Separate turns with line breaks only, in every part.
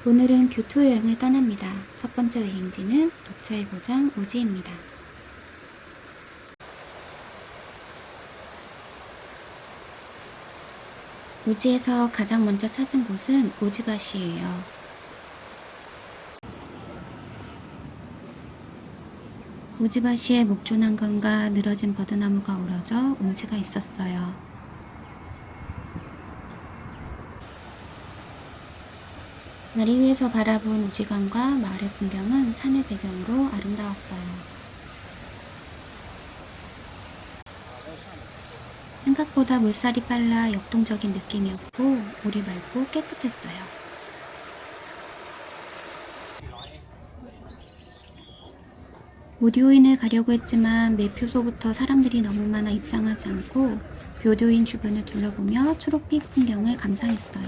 오늘은 교토 여행을 떠납니다. 첫 번째 여행지는 녹차의 고장 우지입니다. 우지에서 가장 먼저 찾은 곳은 오지바시예요. 오지바시에 목조난간과 늘어진 버드나무가 우러져 운치가 있었어요. 다리 위에서 바라본 우지강과 마을의 풍경은 산의 배경으로 아름다웠어요. 생각보다 물살이 빨라 역동적인 느낌이었고 물이 맑고 깨끗했어요. 묘도인을 가려고 했지만 매표소부터 사람들이 너무 많아 입장하지 않고 묘도인 주변을 둘러보며 초록빛 풍경을 감상했어요.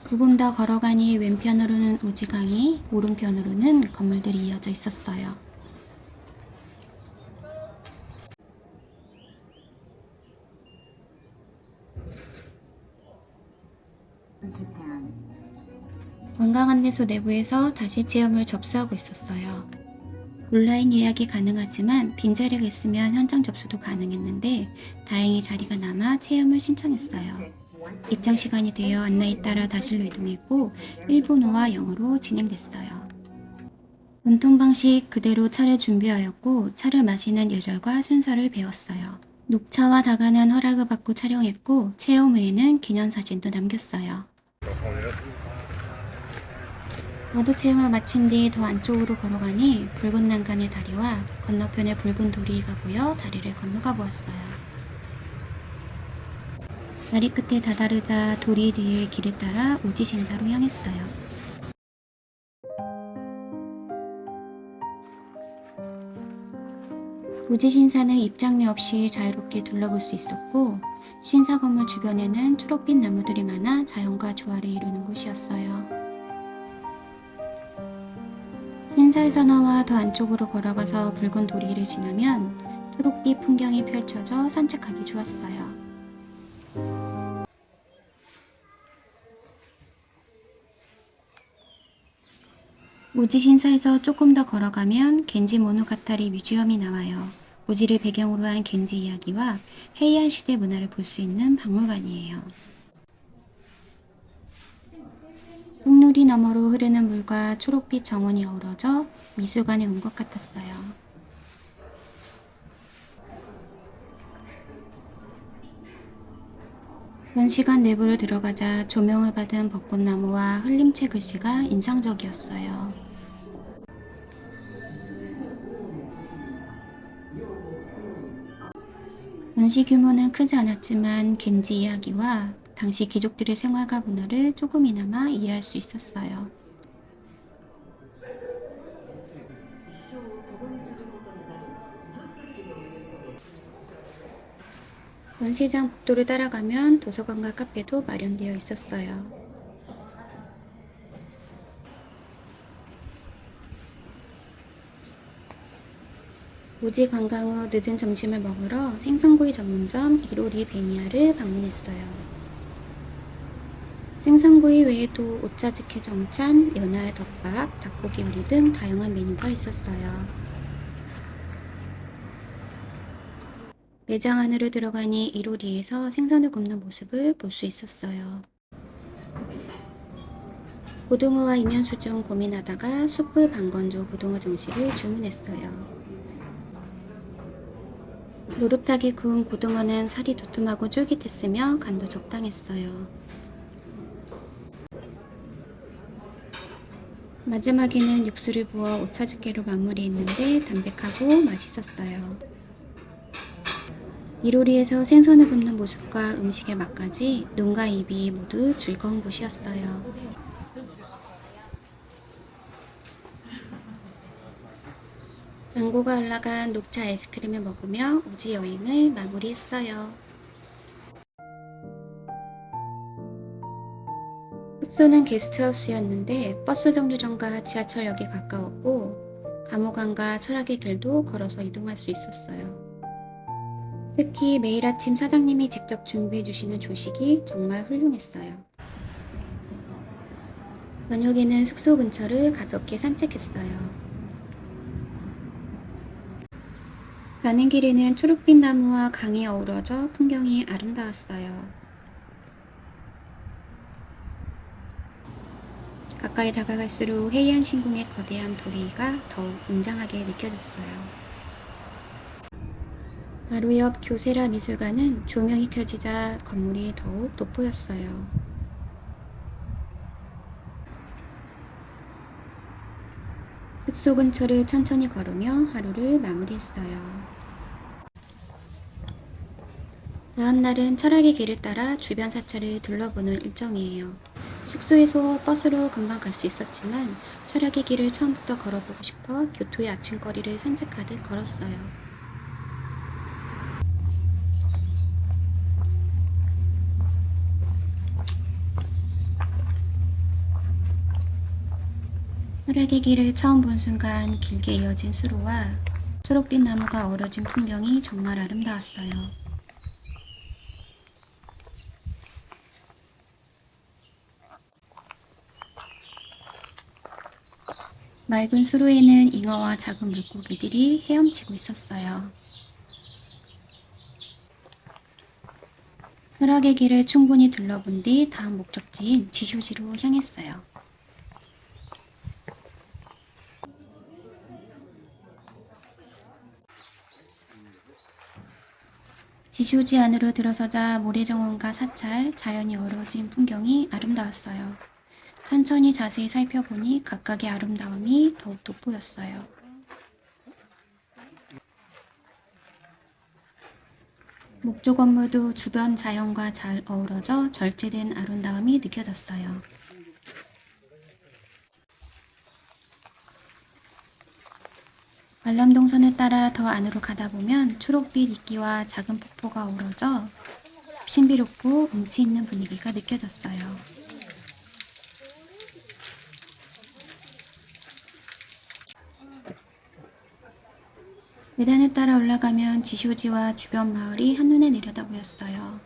조금 더 걸어가니 왼편으로는 우지강이, 오른편으로는 건물들이 이어져 있었어요. 관광 안내소 내부에서 다시 체험을 접수하고 있었어요. 온라인 예약이 가능하지만 빈자리가 있으면 현장 접수도 가능했는데 다행히 자리가 남아 체험을 신청했어요. 입장 시간이 되어 안내에 따라 다실로 이동했고 일본어와 영어로 진행됐어요. 전통 방식 그대로 차를 준비하였고 차를 마시는 예절과 순서를 배웠어요. 녹차와 다가는 허락을 받고 촬영했고 체험 후에는 기념사진도 남겼어요. 모두 체험을 마친 뒤 더 안쪽으로 걸어가니 붉은 난간의 다리와 건너편에 붉은 도리가 보여 다리를 건너가 보았어요. 다리 끝에 다다르자 도리 뒤의 길을 따라 우지신사로 향했어요. 우지신사는 입장료 없이 자유롭게 둘러볼 수 있었고 신사 건물 주변에는 초록빛 나무들이 많아 자연과 조화를 이루는 곳이었어요. 신사에서 나와 더 안쪽으로 걸어가서 붉은 도리를 지나면 초록빛 풍경이 펼쳐져 산책하기 좋았어요. 우지 신사에서 조금 더 걸어가면 겐지 모노가타리 뮤지엄이 나와요. 우지를 배경으로 한 겐지 이야기와 헤이안 시대 문화를 볼 수 있는 박물관이에요. 흙놀이 너머로 흐르는 물과 초록빛 정원이 어우러져 미술관에 온 것 같았어요. 전시관 내부로 들어가자 조명을 받은 벚꽃나무와 흘림체 글씨가 인상적이었어요. 전시 규모는 크지 않았지만 겐지 이야기와 당시 귀족들의 생활과 문화를 조금이나마 이해할 수 있었어요. 전시장 복도를 따라가면 도서관과 카페도 마련되어 있었어요. 우지 관광 후 늦은 점심을 먹으러 생선구이 전문점 이로리 베니아를 방문했어요. 생선구이 외에도 오차즈케 정찬, 연어 덮밥, 닭고기 요리 등 다양한 메뉴가 있었어요. 매장 안으로 들어가니 이로리에서 생선을 굽는 모습을 볼 수 있었어요. 고등어와 이면수 중 고민하다가 숯불 방건조 고등어 정식을 주문했어요. 노릇하게 구운 고등어는 살이 두툼하고 쫄깃했으며 간도 적당했어요. 마지막에는 육수를 부어 오차즈케로 마무리했는데 담백하고 맛있었어요. 이로리에서 생선을 굽는 모습과 음식의 맛까지 눈과 입이 모두 즐거운 곳이었어요. 당고가 올라간 녹차 아이스크림을 먹으며 우지 여행을 마무리했어요. 숙소는 게스트하우스였는데 버스 정류장과 지하철역이 가까웠고 감옥안과 철학의 길도 걸어서 이동할 수 있었어요. 특히 매일 아침 사장님이 직접 준비해 주시는 조식이 정말 훌륭했어요. 저녁에는 숙소 근처를 가볍게 산책했어요. 가는 길에는 초록빛 나무와 강이 어우러져 풍경이 아름다웠어요. 가까이 다가갈수록 해이안 신궁의 거대한 도리가 더욱 웅장하게 느껴졌어요. 바로 옆 교세라 미술관은 조명이 켜지자 건물이 더욱 돋보였어요. 숙소 근처를 천천히 걸으며 하루를 마무리했어요. 다음 날은 철학의 길을 따라 주변 사찰을 둘러보는 일정이에요. 숙소에서 버스로 금방 갈 수 있었지만 철학의 길을 처음부터 걸어보고 싶어 교토의 아침거리를 산책하듯 걸었어요. 철학의 길을 처음 본 순간 길게 이어진 수로와 초록빛 나무가 어우러진 풍경이 정말 아름다웠어요. 맑은 수로에는 잉어와 작은 물고기들이 헤엄치고 있었어요. 철학의 길을 충분히 둘러본 뒤 다음 목적지인 지쇼지로 향했어요. 지쇼지 안으로 들어서자 모래정원과 사찰, 자연이 어우러진 풍경이 아름다웠어요. 천천히 자세히 살펴보니 각각의 아름다움이 더욱 돋보였어요. 목조 건물도 주변 자연과 잘 어우러져 절제된 아름다움이 느껴졌어요. 관람동선을 따라 더 안으로 가다 보면 초록빛 이끼와 작은 폭포가 어우러져 신비롭고 운치 있는 분위기가 느껴졌어요. 계단을 따라 올라가면 지쇼지와 주변 마을이 한눈에 내려다 보였어요.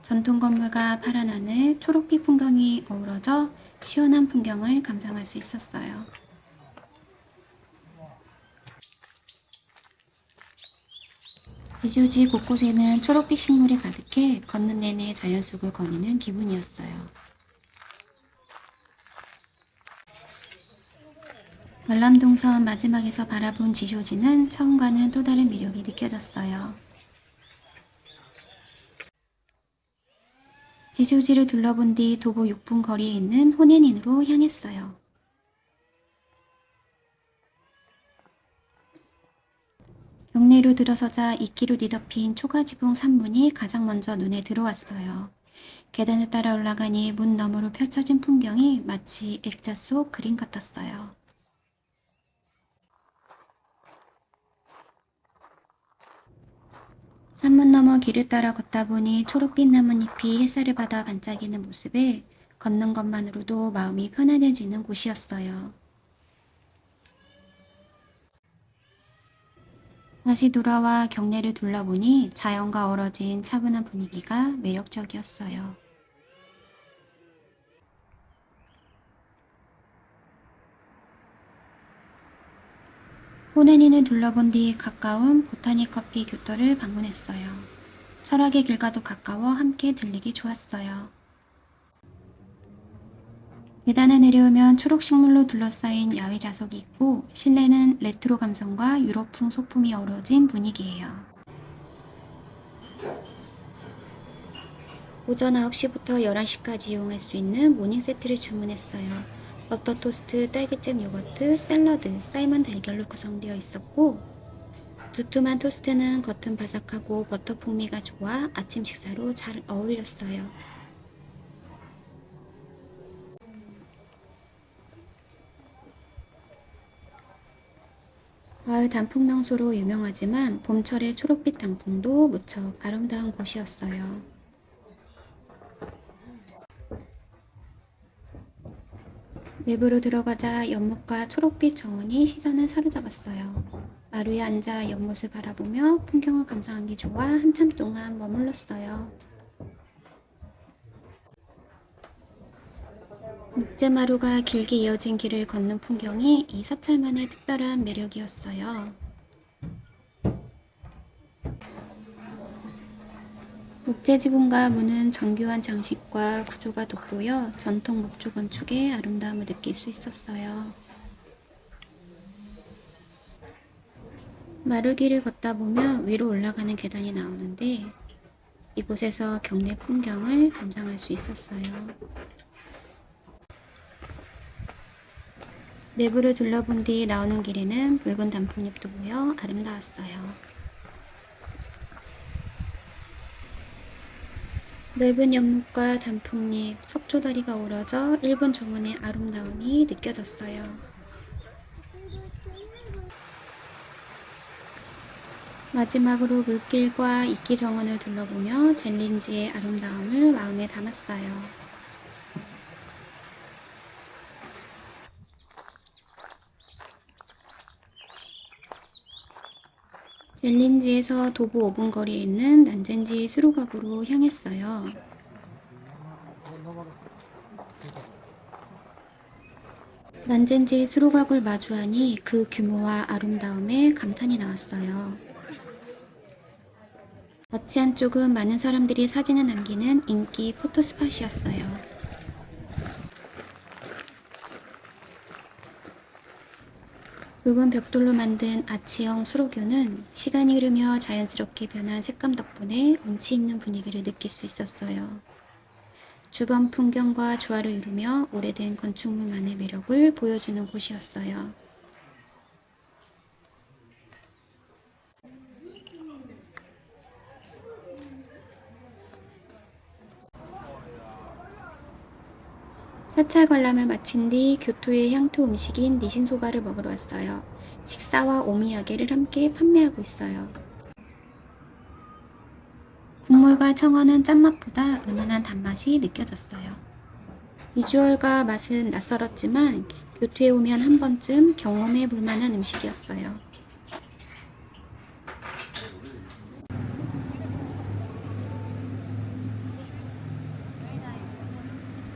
전통 건물과 파란 하늘, 초록빛 풍경이 어우러져 시원한 풍경을 감상할 수 있었어요. 지쇼지 곳곳에는 초록빛 식물이 가득해 걷는 내내 자연 속을 거니는 기분이었어요. 관람동선 마지막에서 바라본 지쇼지는 처음과는 또 다른 매력이 느껴졌어요. 지쇼지를 둘러본 뒤 도보 6분 거리에 있는 호네닌으로 향했어요. 경내로 들어서자 이끼로 뒤덮인 초가지붕 산문이 가장 먼저 눈에 들어왔어요. 계단을 따라 올라가니 문 너머로 펼쳐진 풍경이 마치 액자 속 그림 같았어요. 산문 너머 길을 따라 걷다 보니 초록빛 나뭇잎이 햇살을 받아 반짝이는 모습에 걷는 것만으로도 마음이 편안해지는 곳이었어요. 다시 돌아와 경내를 둘러보니 자연과 어우러진 차분한 분위기가 매력적이었어요. 호네니는 둘러본 뒤 가까운 보타니 커피 교토를 방문했어요. 철학의 길과도 가까워 함께 들리기 좋았어요. 계단을 내려오면 초록 식물로 둘러싸인 야외 좌석이 있고 실내는 레트로 감성과 유럽풍 소품이 어우러진 분위기예요. 오전 9시부터 11시까지 이용할 수 있는 모닝 세트를 주문했어요. 버터 토스트, 딸기잼 요거트, 샐러드, 삶은 달걀로 구성되어 있었고 두툼한 토스트는 겉은 바삭하고 버터 풍미가 좋아 아침 식사로 잘 어울렸어요. 가을 단풍 명소로 유명하지만 봄철의 초록빛 단풍도 무척 아름다운 곳이었어요. 내부로 들어가자 연못과 초록빛 정원이 시선을 사로잡았어요. 마루에 앉아 연못을 바라보며 풍경을 감상하기 좋아 한참 동안 머물렀어요. 목재마루가 길게 이어진 길을 걷는 풍경이 이 사찰만의 특별한 매력이었어요. 목재 지붕과 문은 정교한 장식과 구조가 돋보여 전통 목조 건축의 아름다움을 느낄 수 있었어요. 마루길을 걷다 보면 위로 올라가는 계단이 나오는데 이곳에서 경내 풍경을 감상할 수 있었어요. 내부를 둘러본 뒤 나오는 길에는 붉은 단풍잎도 보여 아름다웠어요. 넓은 연못과 단풍잎, 석초다리가 우러져 일본 정원의 아름다움이 느껴졌어요. 마지막으로 물길과 이끼 정원을 둘러보며 젤린지의 아름다움을 마음에 담았어요. 젤린지에서 도보 5분 거리에 있는 난젠지 수로각으로 향했어요. 난젠지 수로각을 마주하니 그 규모와 아름다움에 감탄이 나왔어요. 마치 한쪽은 많은 사람들이 사진을 남기는 인기 포토스팟이었어요. 붉은 벽돌로 만든 아치형 수로교는 시간이 흐르며 자연스럽게 변한 색감 덕분에 운치 있는 분위기를 느낄 수 있었어요. 주변 풍경과 조화를 이루며 오래된 건축물만의 매력을 보여주는 곳이었어요. 사찰 관람을 마친 뒤 교토의 향토 음식인 니신소바를 먹으러 왔어요. 식사와 오미야게를 함께 판매하고 있어요. 국물과 청어는 짠맛보다 은은한 단맛이 느껴졌어요. 비주얼과 맛은 낯설었지만 교토에 오면 한 번쯤 경험해 볼 만한 음식이었어요.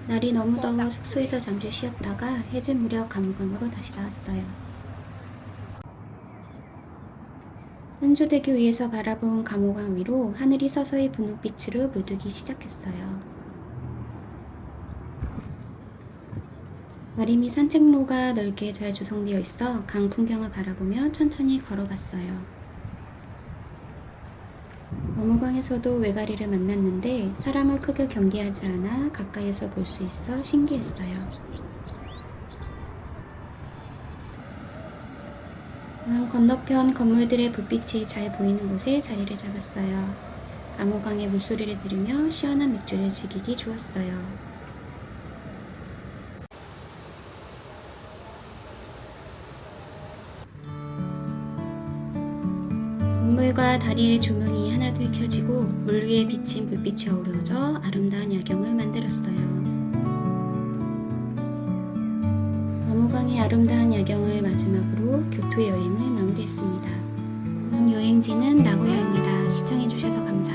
날이 너무 더워 숙소에서 잠시 쉬었다가 해질 무렵 감옥강으로 다시 나왔어요. 산조대교 위에서 바라본 감옥강 위로 하늘이 서서히 분홍빛으로 물들기 시작했어요. 다리미 산책로가 넓게 잘 조성되어 있어 강 풍경을 바라보며 천천히 걸어갔어요. 감옥강에서도 외가리를 만났는데 사람을 크게 경계하지 않아 가까이에서 볼 수 있어 신기했어요. 강 건너편 건물들의 불빛이 잘 보이는 곳에 자리를 잡았어요. 감호강의 물소리를 들으며 시원한 맥주를 즐기기 좋았어요. 건물과 다리의 조명이 하나둘 켜지고 물 위에 비친 불빛이 어우러져 아름다운 야경을 만들었어요. 감호강의 아름다운 야경을 마지막으로 교토 여행을 마무리했습니다. 다음 여행지는 나고야입니다. 시청해주셔서 감사합니다.